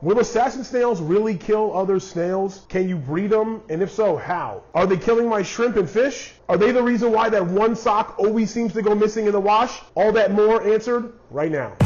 Will assassin snails really kill other snails? Can you breed them? And if so, how? Are they killing my shrimp and fish? Are they the reason why that one sock always seems to go missing in the wash? All that more answered right now.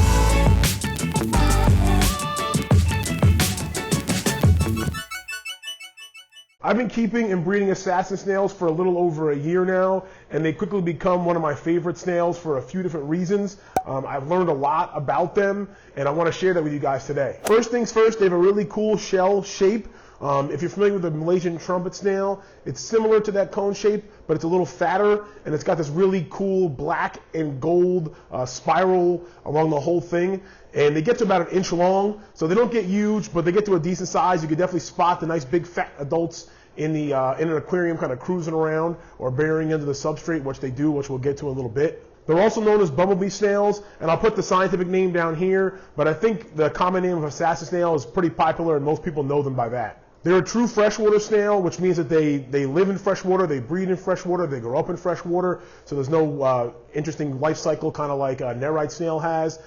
I've been keeping and breeding assassin snails for a little over a year now, and they quickly become one of my favorite snails for a few different reasons. I've learned a lot about them, and I want to share that with you guys today. First things first, they have a really cool shell shape. If you're familiar with the Malaysian trumpet snail, it's similar to that cone shape, but it's a little fatter, and it's got this really cool black and gold spiral along the whole thing. And they get to about 1 inch long, so they don't get huge, but they get to a decent size. You can definitely spot the nice big fat adults in the in an aquarium kind of cruising around or burying under the substrate, which they do, which we'll get to in a little bit. They're also known as Bumble Bee Snails, and I'll put the scientific name down here, but I think the common name of assassin snail is pretty popular, and most people know them by that. They're a true freshwater snail, which means that they live in freshwater, they breed in freshwater, they grow up in freshwater, so there's no interesting life cycle kind of like a nerite snail has.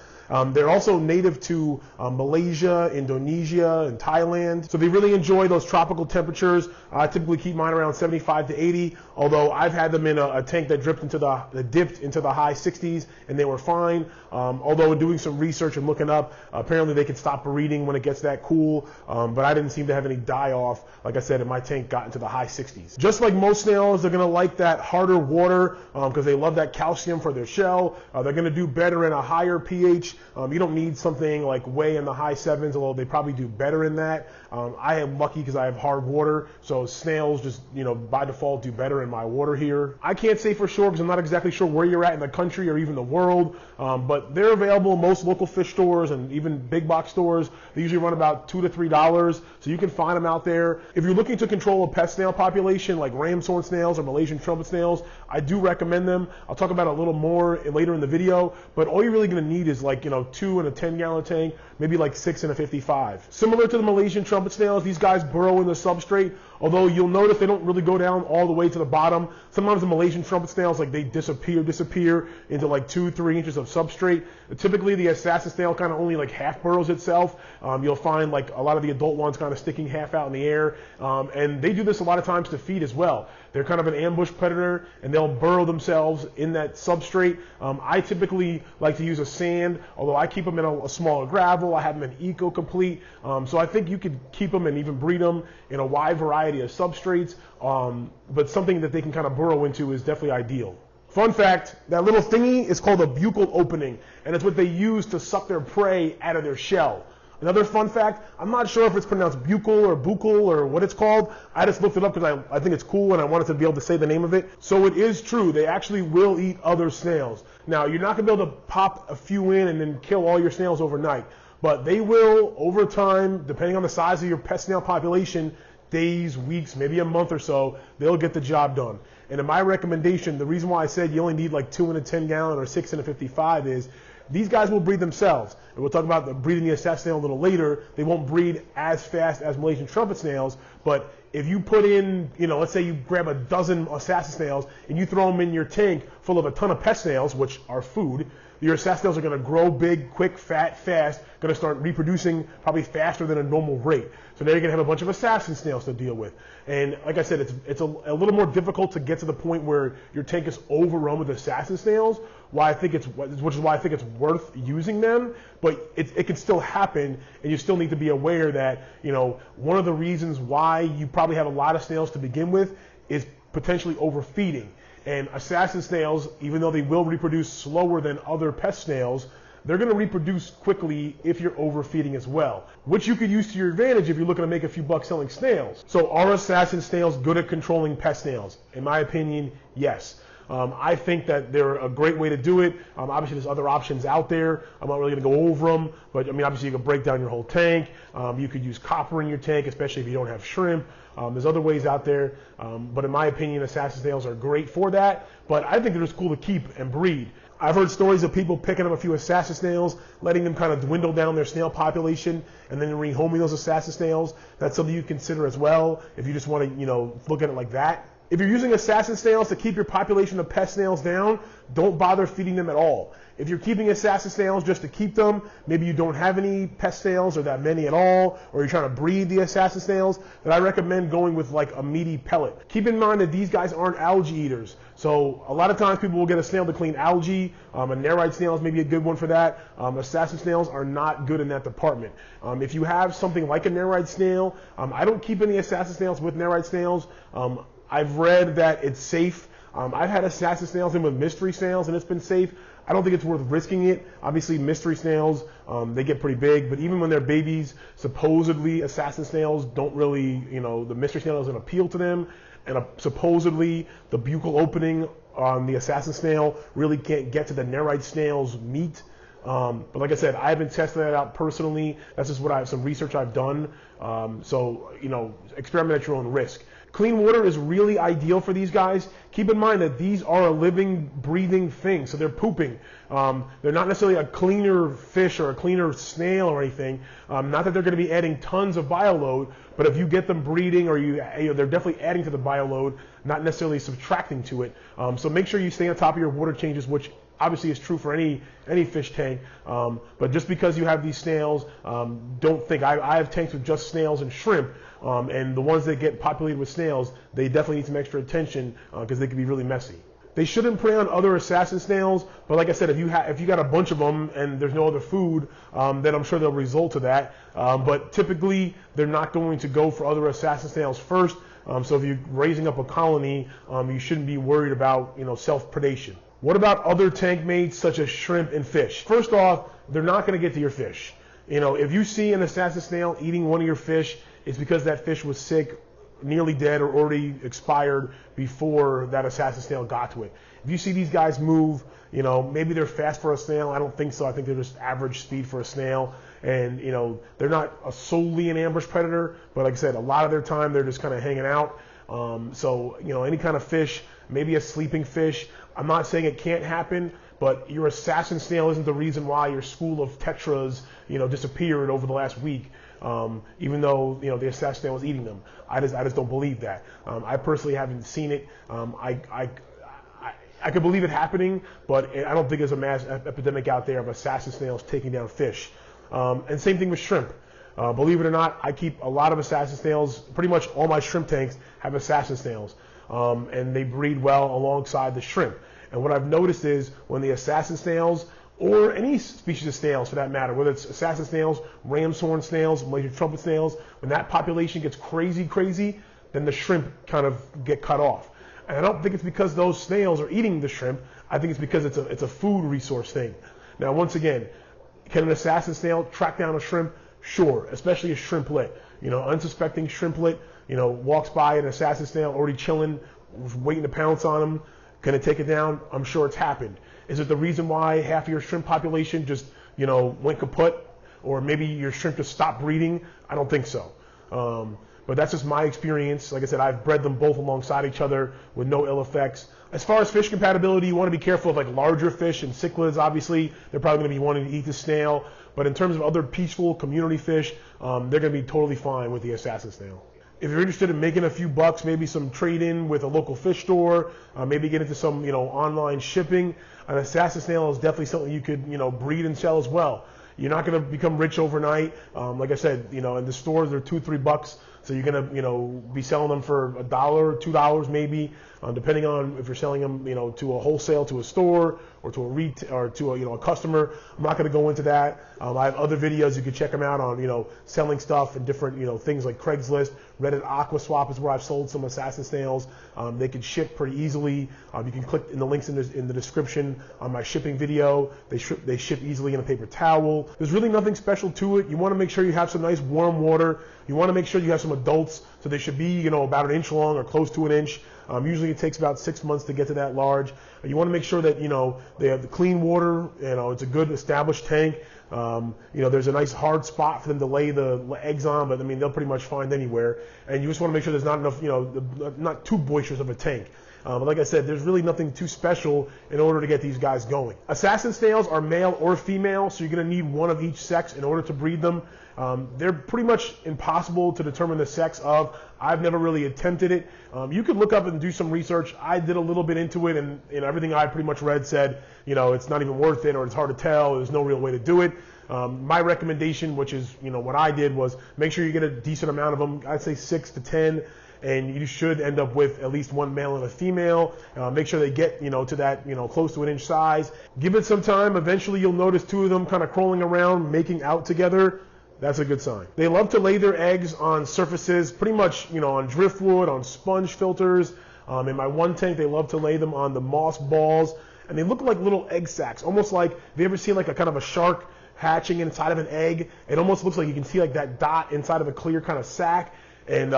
They're also native to Malaysia, Indonesia, and Thailand. So they really enjoy those tropical temperatures. I typically keep mine around 75 to 80, although I've had them in a tank that dipped into the high 60s, and they were fine. Although in doing some research and looking up, apparently they can stop breeding when it gets that cool, but I didn't seem to have any die-off. Like I said, in my tank got into the high 60s. Just like most snails, they're going to like that harder water because they love that calcium for their shell. They're going to do better in a higher pH. You don't need something like way in the high 7s, although they probably do better in that. I am lucky because I have hard water, so snails just, by default do better in my water here. I can't say for sure because I'm not exactly sure where you're at in the country or even the world, but they're available in most local fish stores and even big box stores. They usually run about $2 to $3, so you can find them out there. If you're looking to control a pest snail population like ram's horn snails or Malaysian trumpet snails, I do recommend them. I'll talk about it a little more later in the video, but all you're really going to need is 2 in a 10-gallon tank, maybe 6 in a 55. Similar to the Malaysian trumpet snails, these guys burrow in the substrate, although you'll notice they don't really go down all the way to the bottom. Sometimes the Malaysian trumpet snails, they disappear into 2-3 inches of substrate. Typically the assassin snail kind of only half burrows itself. You'll find a lot of the adult ones kind of sticking half out in the air, and they do this a lot of times to feed as well. They're kind of an ambush predator, and they'll burrow themselves in that substrate. I typically like to use a sand, although I keep them in a smaller gravel. I have them in Eco-Complete, so I think you could keep them and even breed them in a wide variety of substrates, but something that they can kind of burrow into is definitely ideal. Fun fact, that little thingy is called a buccal opening, and it's what they use to suck their prey out of their shell. Another fun fact, I'm not sure if it's pronounced buccal or buccal or what it's called. I just looked it up because I think it's cool and I wanted to be able to say the name of it. So it is true, they actually will eat other snails. Now, you're not going to be able to pop a few in and then kill all your snails overnight, but they will, over time, depending on the size of your pest snail population, days, weeks, maybe a month or so, they'll get the job done. And in my recommendation, the reason why I said you only need 2 in a 10-gallon or 6 in a 55 is these guys will breed themselves. And we'll talk about breeding the assassin snail a little later. They won't breed as fast as Malaysian trumpet snails, but if you put in, let's say you grab a dozen assassin snails and you throw them in your tank full of a ton of pest snails, which are food, your assassin snails are going to grow big, quick, fat, fast, going to start reproducing probably faster than a normal rate. So now you're going to have a bunch of assassin snails to deal with. And like I said, it's a little more difficult to get to the point where your tank is overrun with assassin snails, which is why I think it's worth using them, but it can still happen, and you still need to be aware that, one of the reasons why you probably have a lot of snails to begin with is potentially overfeeding. And assassin snails, even though they will reproduce slower than other pest snails, they're going to reproduce quickly if you're overfeeding as well, which you could use to your advantage if you're looking to make a few bucks selling snails. So are assassin snails good at controlling pest snails? In my opinion, yes. I think that they're a great way to do it. Obviously, there's other options out there. I'm not really going to go over them, but obviously you can break down your whole tank. You could use copper in your tank, especially if you don't have shrimp. There's other ways out there, but in my opinion, assassin snails are great for that. But I think they're just cool to keep and breed. I've heard stories of people picking up a few assassin snails, letting them kind of dwindle down their snail population, and then rehoming those assassin snails. That's something you consider as well if you just want to, look at it like that. If you're using assassin snails to keep your population of pest snails down, don't bother feeding them at all. If you're keeping assassin snails just to keep them, maybe you don't have any pest snails or that many at all, or you're trying to breed the assassin snails, then I recommend going with like a meaty pellet. Keep in mind that these guys aren't algae eaters. So a lot of times people will get a snail to clean algae. A Nerite snail is maybe a good one for that. Assassin snails are not good in that department. If you have something like a Nerite snail, I don't keep any assassin snails with Nerite snails. I've read that it's safe. I've had assassin snails in with mystery snails and it's been safe. I don't think it's worth risking it. Obviously, mystery snails, they get pretty big, but even when they're babies, supposedly assassin snails don't really, the mystery snail doesn't appeal to them, and supposedly the buccal opening on the assassin snail really can't get to the Nerite snail's meat. But like I said, I haven't tested that out personally. That's just some research I've done. So, experiment at your own risk. Clean water is really ideal for these guys. Keep in mind that these are a living, breathing thing, so they're pooping. They're not necessarily a cleaner fish or a cleaner snail or anything. Not that they're going to be adding tons of bioload, but if you get them breeding, or they're definitely adding to the bioload, not necessarily subtracting to it. So make sure you stay on top of your water changes, which obviously is true for any fish tank. But just because you have these snails, don't think. I have tanks with just snails and shrimp. And the ones that get populated with snails, they definitely need some extra attention because they can be really messy. They shouldn't prey on other assassin snails, but like I said, if you got a bunch of them and there's no other food, then I'm sure they'll result to that. But typically, they're not going to go for other assassin snails first. So if you're raising up a colony, you shouldn't be worried about self-predation. What about other tank mates such as shrimp and fish? First off, they're not going to get to your fish. If you see an assassin snail eating one of your fish, it's because that fish was sick, nearly dead, or already expired before that assassin snail got to it. If you see these guys move, maybe they're fast for a snail. I don't think so. I think they're just average speed for a snail. And, they're not solely an ambush predator, but like I said, a lot of their time they're just kind of hanging out. So, any kind of fish, maybe a sleeping fish. I'm not saying it can't happen, but your assassin snail isn't the reason why your school of tetras, disappeared over the last week. Even though the assassin snail was eating them, I just don't believe that. I personally haven't seen it. I could believe it happening, but I don't think there's a mass epidemic out there of assassin snails taking down fish. And same thing with shrimp. Believe it or not, I keep a lot of assassin snails. Pretty much all my shrimp tanks have assassin snails, and they breed well alongside the shrimp. And what I've noticed is when the assassin snails, or any species of snails for that matter, whether it's assassin snails, ram's horn snails, Malaysian trumpet snails, when that population gets crazy, then the shrimp kind of get cut off. And I don't think it's because those snails are eating the shrimp. I think it's because it's a food resource thing. Now, once again, can an assassin snail track down a shrimp? Sure, especially a shrimplet. Unsuspecting shrimplet, walks by an assassin snail already chilling, waiting to pounce on him. Can it take it down? I'm sure it's happened. Is it the reason why half of your shrimp population just, went kaput? Or maybe your shrimp just stopped breeding? I don't think so. But that's just my experience. Like I said, I've bred them both alongside each other with no ill effects. As far as fish compatibility, you want to be careful of like larger fish and cichlids. Obviously, they're probably going to be wanting to eat the snail. But in terms of other peaceful community fish, they're going to be totally fine with the assassin snail. If you're interested in making a few bucks, maybe some trade-in with a local fish store, maybe get into some online shipping, an assassin snail is definitely something you could breed and sell as well. You're not going to become rich overnight. Like I said, in the stores they're $2-3. So you're gonna, be selling them for $1, $2 maybe, depending on if you're selling them, to a wholesale, to a store, or to a customer. I'm not gonna go into that. I have other videos you can check them out on, selling stuff and different, things like Craigslist. Reddit AquaSwap is where I've sold some assassin snails. They can ship pretty easily. You can click in the links in the description on my shipping video. They ship easily in a paper towel. There's really nothing special to it. You want to make sure you have some nice warm water. You want to make sure you have some adults, so they should be, about 1 inch long or close to 1 inch. Usually it takes about 6 months to get to that large. You want to make sure that, they have the clean water, it's a good established tank. There's a nice hard spot for them to lay the eggs on, but they'll pretty much find anywhere. And you just want to make sure there's not enough, not too boisterous of a tank. But like I said, there's really nothing too special in order to get these guys going. Assassin snails are male or female, so you're going to need one of each sex in order to breed them. They're pretty much impossible to determine the sex of. I've never really attempted it. You could look up and do some research. I did a little bit into it, and everything I pretty much read said, it's not even worth it, or it's hard to tell. There's no real way to do it. My recommendation, which is what I did, was make sure you get a decent amount of them. I'd say 6 to 10. And you should end up with at least one male and a female. Make sure they get, to that, close to an inch size. Give it some time. Eventually you'll notice 2 of them kind of crawling around, making out together. That's a good sign. They love to lay their eggs on surfaces, pretty much, on driftwood, on sponge filters. In my one tank, they love to lay them on the moss balls. And they look like little egg sacs, almost like, have you ever seen like a kind of a shark hatching inside of an egg? It almost looks like you can see like that dot inside of a clear kind of sac. And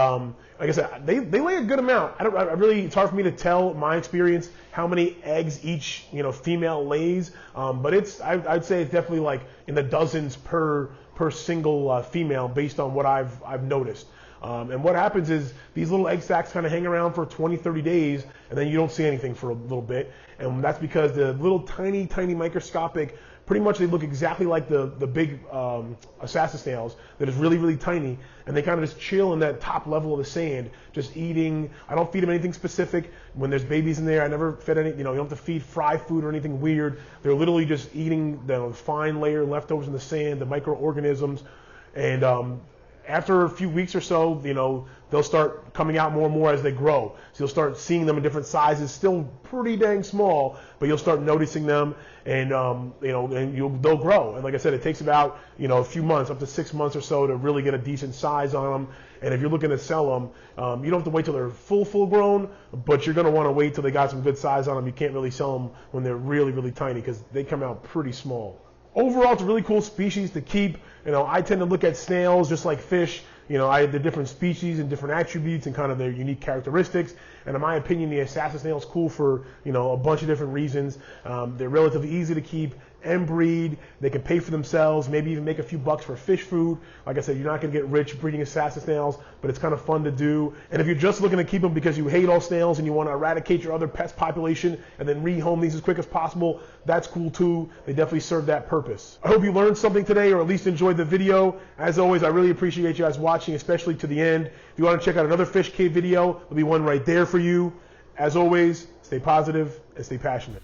like I said, they lay a good amount. It's hard for me to tell, my experience, how many eggs each female lays. But I'd say it's definitely like in the dozens per single female, based on what I've noticed. And what happens is these little egg sacs kind of hang around for 20, 30 days, and then you don't see anything for a little bit. And that's because the little tiny microscopic, pretty much they look exactly like the big assassin snails that is really, really tiny, and they kind of just chill in that top level of the sand, just eating. I don't feed them anything specific. When there's babies in there, I never fed any, you don't have to feed fry food or anything weird. They're literally just eating the fine layer leftovers in the sand, the microorganisms, and after a few weeks or so, they'll start coming out more and more as they grow. So you'll start seeing them in different sizes, still pretty dang small, but you'll start noticing them, and they'll grow. And like I said, it takes about a few months, up to 6 months or so, to really get a decent size on them. And if you're looking to sell them, you don't have to wait till they're full grown, but you're going to want to wait till they got some good size on them. You can't really sell them when they're really, really tiny, because they come out pretty small. Overall, it's a really cool species to keep. I tend to look at snails just like fish. I have the different species and different attributes and kind of their unique characteristics. And in my opinion, the assassin snail is cool for, a bunch of different reasons. They're relatively easy to keep and breed. They can pay for themselves, maybe even make a few bucks for fish food. Like I said, you're not going to get rich breeding assassin snails, but it's kind of fun to do. And if you're just looking to keep them because you hate all snails and you want to eradicate your other pest population and then rehome these as quick as possible, that's cool too. They definitely serve that purpose. I hope you learned something today, or at least enjoyed the video. As always, I really appreciate you guys watching, especially to the end. If you want to check out another fish cave video, there'll be one right there for you. As always, stay positive and stay passionate.